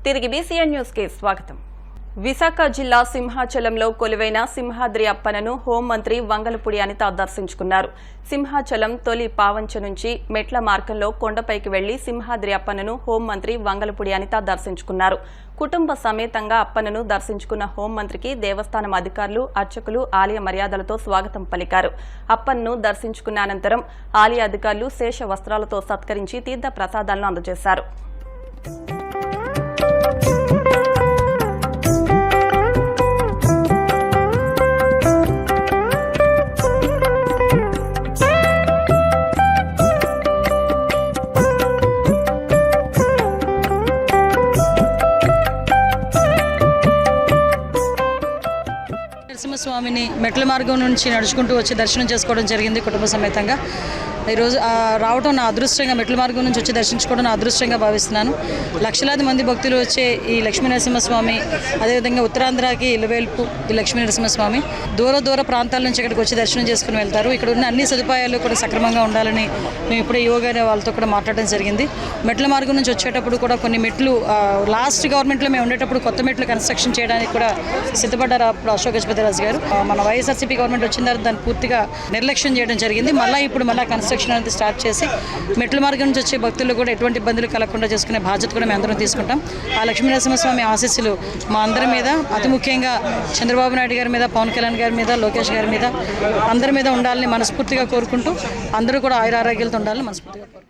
తిరిగి BCN news కి స్వాగతం. విశాఖ జిల్లా సింహాచలంలో కొలువైన సింహాద్రి అప్పన్నను హోంమంత్రి వంగలపూడి అనిత దర్శించుకున్నారు. సింహాచలం తొలి పావంచ నుంచి మెట్ల మార్గంలో కొండపైకి వెళ్లి సింహాద్రి అప్పన్నను హోంమంత్రి వంగలపూడి అనిత దర్శించుకున్నారు. కుటుంబ సమేతంగా అప్పన్నను దర్శించుకున్న హోంమంత్రికి దేవస్థానం అధికారులు, అర్చకులు ఆలయ మర్యాదలతో స్వాగతం పలికారు. అప్పన్నను దర్శించుకున్న అనంతరం ఆలయ అధికారులు శేష వస్త్రాలతో సత్కరించి తీర్థ ప్రసాదాలను అందజేశారు. నరసింహస్వామిని మెట్ల మార్గం నుంచి నడుచుకుంటూ వచ్చి దర్శనం చేసుకోవడం జరిగింది కుటుంబ సమేతంగా. ఈరోజు రావడం నా అదృష్టంగా, మెట్ల మార్గం నుంచి వచ్చి దర్శించుకోవడం నా అదృష్టంగా భావిస్తున్నాను. లక్షలాది మంది భక్తులు వచ్చే ఈ లక్ష్మీ నరసింహస్వామి, అదేవిధంగా ఉత్తరాంధ్రకి ఇలవేల్పు ఈ లక్ష్మీ నరసింహస్వామి దూర ప్రాంతాల నుంచి ఇక్కడికి వచ్చి దర్శనం చేసుకుని వెళ్తారు. ఇక్కడ ఉన్న అన్ని సదుపాయాలు కూడా సక్రమంగా ఉండాలని మేము ఇప్పుడే యోగా వాళ్ళతో కూడా మాట్లాడడం జరిగింది. మెట్ల మార్గం నుంచి వచ్చేటప్పుడు కూడా కొన్ని మెట్లు లాస్ట్ గవర్నమెంట్లో మేము ఉండేటప్పుడు కొత్త మెట్లు కన్స్ట్రక్షన్ చేయడానికి కూడా సిద్ధపడ్డారు అప్పుడు అశోక్ గజపతిరాజు గారు. మన వైఎస్ఆర్సీపీ గవర్నమెంట్ వచ్చిన తర్వాత దాన్ని పూర్తిగా నిర్లక్ష్యం చేయడం జరిగింది. ఇప్పుడు మళ్ళీ కన్స్ట్రక్షన్ అనేది స్టార్ట్ చేసి మెట్ల మార్గం నుంచి వచ్చే భక్తులు కూడా ఎటువంటి ఇబ్బందులు కలగకుండా చేసుకునే బాధ్యత కూడా మేము అందరం తీసుకుంటాం. ఆ లక్ష్మీ నరసింహస్వామి ఆశీస్సులు మా అందరి మీద, అతి ముఖ్యంగా చంద్రబాబు నాయుడు గారి మీద, పవన్ కళ్యాణ్ గారి మీద, లోకేష్ గారి మీద, అందరి మీద ఉండాలని మనస్ఫూర్తిగా కోరుకుంటూ అందరూ కూడా ఆయురారోగ్యాలతో ఉండాలని మనస్ఫూర్తిగా కోరుకుంటాం.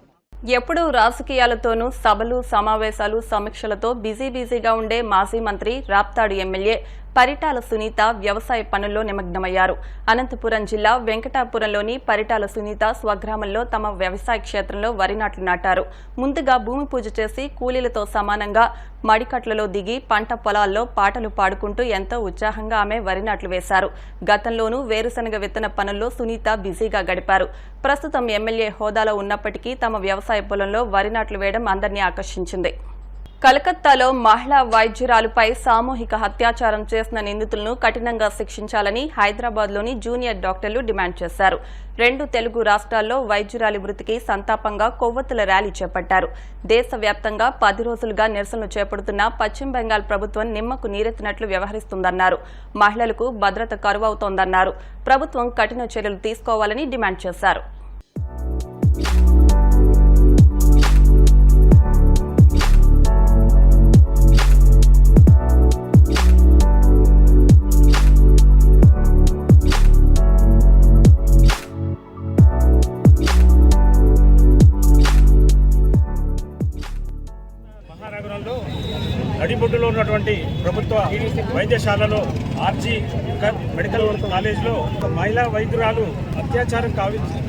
ఎప్పుడూ రాజకీయాలతోనూ సభలు, సమావేశాలు, సమీక్షలతో బిజీగా ఉండే మాజీ మంత్రి, రాప్తాడు ఎమ్మెల్యే పరిటాల సునీత వ్యవసాయ పనుల్లో నిమగ్నమయ్యారు. అనంతపురం జిల్లా వెంకటాపురంలోని పరిటాల సునీత స్వగ్రామంలో తమ వ్యవసాయ క్షేత్రంలో వరి నాట్లు నాటారు. ముందుగా భూమి పూజ చేసి కూలీలతో సమానంగా మడికట్లలో దిగి పంట పొలాల్లో పాటలు పాడుకుంటూ ఎంతో ఉత్సాహంగా ఆమె వరి నాట్లు వేశారు. గతంలోనూ వేరుశనగ విత్తన పనుల్లో సునీత బిజీగా గడిపారు. ప్రస్తుతం ఎమ్మెల్యే హోదాలో ఉన్నప్పటికీ తమ వ్యవసాయ పొలంలో వరి నాట్లు వేయడం అందరినీ ఆకర్షించింది. కలకత్తాలో మహిళా వైద్యురాలుపై సామూహిక అత్యాచారం చేసిన నిందితులను కఠినంగా శిక్షించాలని హైదరాబాద్లోని జూనియర్ డాక్టర్లు డిమాండ్ చేశారు. 2 తెలుగు రాష్ట్రాల్లో వైద్యురాలి మృతికి సంతాపంగా కొవ్వొత్తుల ర్యాలీ చేపట్టారు. దేశవ్యాప్తంగా 10 రోజులుగా నిరసనలు చేపడుతున్న పశ్చిమ బెంగాల్ ప్రభుత్వం నిమ్మకు నీరెత్తినట్లు వ్యవహరిస్తోందన్నారు. మహిళలకు భద్రత కరువవుతోందన్నారు. ప్రభుత్వం కఠిన చర్యలు తీసుకోవాలని డిమాండ్ చేశారు. నడిబొడ్డులో ఉన్నటువంటి ప్రభుత్వ వైద్యశాలలో ఆర్జీ మెడికల్ కాలేజ్లో ఒక మహిళా వైద్యురాలు అత్యాచారం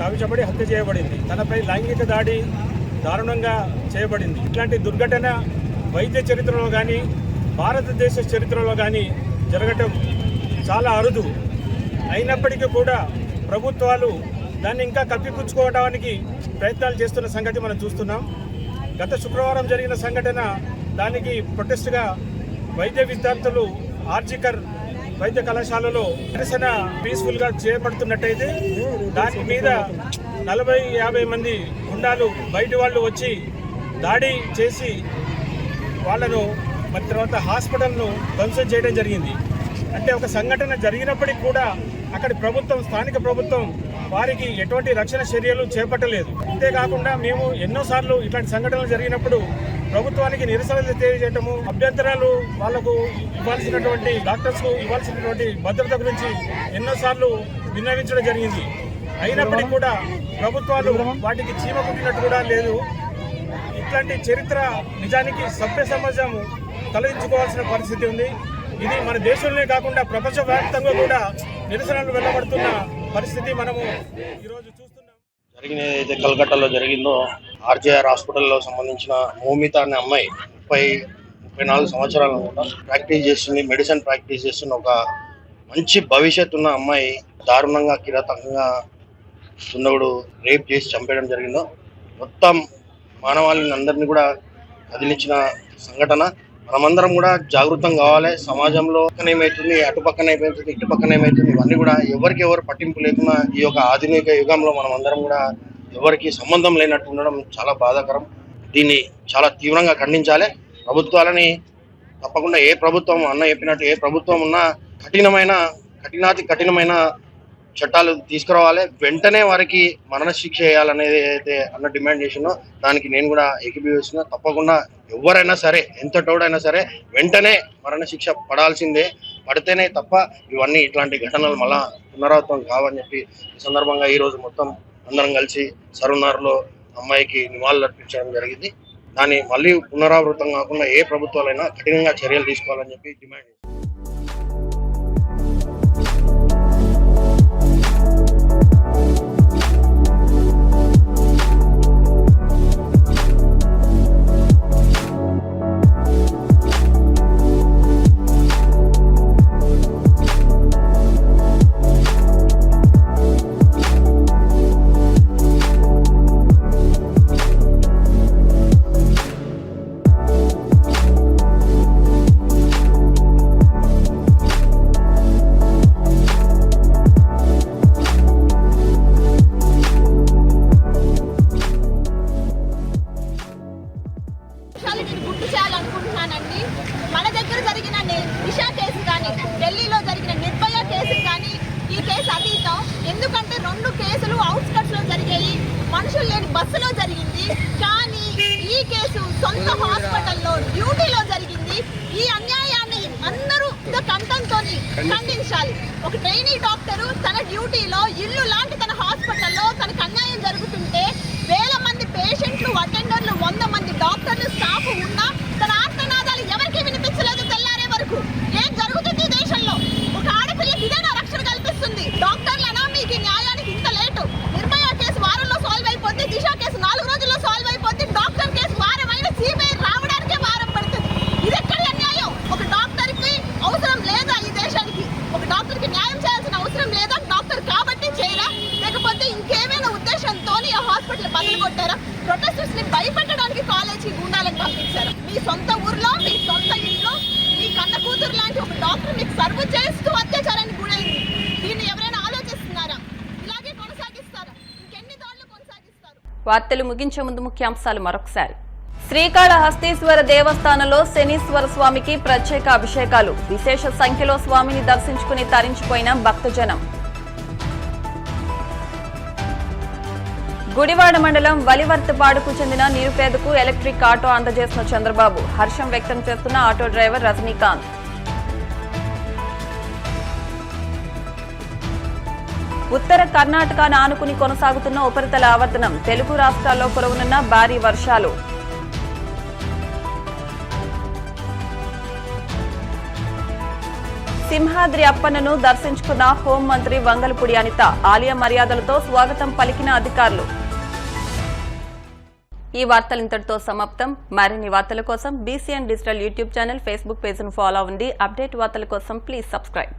కావించబడి హత్య చేయబడింది. తనపై లైంగిక దాడి దారుణంగా చేయబడింది. ఇట్లాంటి దుర్ఘటన వైద్య చరిత్రలో కానీ, భారతదేశ చరిత్రలో కానీ జరగటం చాలా అరుదు. అయినప్పటికీ కూడా ప్రభుత్వాలు దాన్ని ఇంకా కప్పిపుచ్చుకోవడానికి ప్రయత్నాలు చేస్తున్న సంగతి మనం చూస్తున్నాం. గత శుక్రవారం జరిగిన సంఘటన, దానికి ప్రొటెస్ట్గా వైద్య విద్యార్థులు ఆర్జికర్ వైద్య కళాశాలలో నిరసన పీస్ఫుల్గా చేపడుతున్నట్టయితే దాని మీద 40-50 మంది గుండాలు బయటి వాళ్ళు వచ్చి దాడి చేసి వాళ్ళను మరి తర్వాత హాస్పిటల్ను ధ్వంసం చేయడం జరిగింది. అంటే ఒక సంఘటన జరిగినప్పటికీ కూడా అక్కడి ప్రభుత్వం, స్థానిక ప్రభుత్వం వారికి ఎటువంటి రక్షణ చర్యలు చేపట్టలేదు. అంతేకాకుండా మేము ఎన్నోసార్లు ఇట్లాంటి సంఘటనలు జరిగినప్పుడు ప్రభుత్వానికి నిరసనలు తెలియజేయటము, అభ్యంతరాలు వాళ్లకు ఇవ్వాల్సినటువంటి డాక్టర్స్కు ఇవ్వాల్సినటువంటి భద్రత గురించి ఎన్నోసార్లు విన్నవించడం జరిగింది. అయినప్పటికీ కూడా ప్రభుత్వాలు వాటికి చీమ కుట్టినట్టు కూడా లేదు. ఇట్లాంటి చరిత్ర నిజానికి సభ్య సమాజం తలదించుకోవాల్సిన పరిస్థితి ఉంది. ఇది మన దేశంలోనే కాకుండా ప్రపంచవ్యాప్తంగా కూడా నిరసనలు వెళ్ళబడుతున్న పరిస్థితి మనము ఈరోజు చూస్తున్నాం. జరిగిన ఏదైతే కలకట్టాలో జరిగిందో, ఆర్జేఆర్ హాస్పిటల్లో సంబంధించిన మౌమిత అనే అమ్మాయి 34 సంవత్సరాలు ప్రాక్టీస్ చేస్తుంది, మెడిసిన్ ప్రాక్టీస్ చేస్తున్న ఒక మంచి భవిష్యత్తు ఉన్న అమ్మాయి దారుణంగా, కిరాతకంగా దుండగుడు రేప్ చేసి చంపేయడం జరిగిందో, మొత్తం మానవాళిని అందరినీ కూడా కదిలించిన సంఘటన. మనమందరం కూడా జాగృతం కావాలి. సమాజంలో ఏమైతుంది, అటు పక్కన ఏమైతుంది, ఇటు పక్కన ఏమైతుంది, ఇవన్నీ కూడా ఎవరు పట్టింపు లేకుండా ఈ యొక్క ఆధునిక యుగంలో మనం అందరం కూడా ఎవరికి సంబంధం లేనట్టు ఉండడం చాలా బాధాకరం. దీన్ని చాలా తీవ్రంగా ఖండించాలి. ప్రభుత్వాలని తప్పకుండా ఏ ప్రభుత్వం అన్న చెప్పినట్టు ఏ ప్రభుత్వం ఉన్నా కఠినమైన చట్టాలు తీసుకురావాలి. వెంటనే వారికి మరణశిక్ష వేయాలనేది అయితే అన్న డిమాండ్ చేసినో దానికి నేను కూడా ఏకీభవిస్తున్నా. తప్పకుండా ఎవరైనా సరే, ఎంత టోడైనా సరే వెంటనే మరణశిక్ష పడాల్సిందే. పడితేనే తప్ప ఇవన్నీ ఇట్లాంటి ఘటనలు మళ్ళా పునరావృతం కావని చెప్పి ఈ సందర్భంగా ఈరోజు మొత్తం అందరం కలిసి సరునార్లో అమ్మాయికి నివాళులు అర్పించడం జరిగింది. దాన్ని మళ్ళీ పునరావృతం కాకుండా ఏ ప్రభుత్వాలైనా కఠినంగా చర్యలు తీసుకోవాలని చెప్పి డిమాండ్ చేస్తాం. గుర్తు చేయాలనుకుంటున్నానండి. మన దగ్గర జరిగిన దిశా కేసు కానీ, ఢిల్లీలో జరిగిన నిర్భయ కేసు కానీ ఈ కేసు అతీతం. ఎందుకంటే 2 కేసులు అవుట్స్కట్స్ లో జరిగాయి, మనుషులు లేని బస్సులో జరిగింది. కానీ ఈ కేసు సొంత హాస్పిటల్లో డ్యూటీలో జరిగింది. ఈ అన్యాయాన్ని అందరూ కంఠంతో ఖండించాలి. ఒక ట్రైనీ డాక్టరు తన డ్యూటీలో ఇల్లు లాంటి తన హాస్పిటల్లో తనకు అన్యాయం జరుగుతుంటే వేల మంది పేషెంట్లు, అటెండర్లు, 100 మంది డాక్టర్లు, స్టాఫ్ ఉన్నా తన ఆర్తనాదాలు ఎవరికి వినిపించలేదు. తెల్లారే వరకు ఏం జరుగుతుంది దేశంలో? ఒక ఆడపిల్లకి ఇదేనా రక్షణ కల్పిస్తుంది? డాక్టర్లనా మీకు న్యాయానికి ఇంత లేటు? నిర్భయ కేసు వారంలో సాల్వ్ అయిపోద్ది, దిశ కేసు 4 రోజుల్లో సాల్వ్ అయిపోద్ది. డాక్టర్ కేసు వారం అయినా సిబిఐ రావడానికే వారం పడుతుంది. ఇది ఎక్కడి అన్యాయం? ఒక డాక్టర్కి అవసరం లేదా ఈ దేశానికి? ఒక డాక్టర్కి న్యాయం చేయాల్సిన అవసరం లేదా? డాక్టర్ కాబట్టి చేయరా, లేకపోతే ఇంకేమైనా ఉద్దేశంతో ఆ హాస్పిటల్ బదులు కొట్టారా? ప్రొటెస్టర్స్ ని భయపెట్టడానికి కాలేజీ గుండాలను పంపించారు. మీ సొంత ఊర్లో, మీ సొంత ఇంట్లో మీ కన్న కూతురు లాంటి ఒక డాక్టర్ మీకు సర్వ్ చేస్తూ అత్యాచారానికి గురైంది. దీన్ని ఎవరైనా ఆలోచిస్తున్నారా? ఇలాగే కొనసాగిస్తారా? ఇంకెన్ని దాడులు కొనసాగిస్తారు? వార్తలు ముగించే ముందు ముఖ్యాంశాలు మరొకసారి. శ్రీకాళహస్తీశ్వర దేవస్థానంలో శనీశ్వర స్వామికి ప్రత్యేక అభిషేకాలు. విశేష సంఖ్యలో స్వామిని దర్శించుకుని తరించిపోయిన భక్తజనం. గుడివాడ మండలం వలివర్తిపాడుకు చెందిన నిరుపేదకు ఎలక్ట్రిక్ ఆటో అందజేసిన చంద్రబాబు. హర్షం వ్యక్తం చేస్తున్న ఆటో డ్రైవర్ రజనీకాంత్. ఉత్తర కర్ణాటకను ఆనుకుని కొనసాగుతున్న ఉపరితల ఆవర్తనం. తెలుగు రాష్ట్రాల్లో కురవనున్న భారీ వర్షాలు. సింహాద్రి అప్పన్నను దర్శించుకున్న హోంమంత్రి వంగలపూడి అనిత. ఆలయ మర్యాదలతో స్వాగతం పలికిన అధికారులు. ఈ వార్తలు ఇంతటితో సమాప్తం. మరిన్ని వార్తల కోసం BCN digital YouTube channel, Facebook పేజ్ను ఫాలో అవ్వండి. అప్డేట్ వార్తల కోసం ప్లీజ్ సబ్స్క్రైబ్.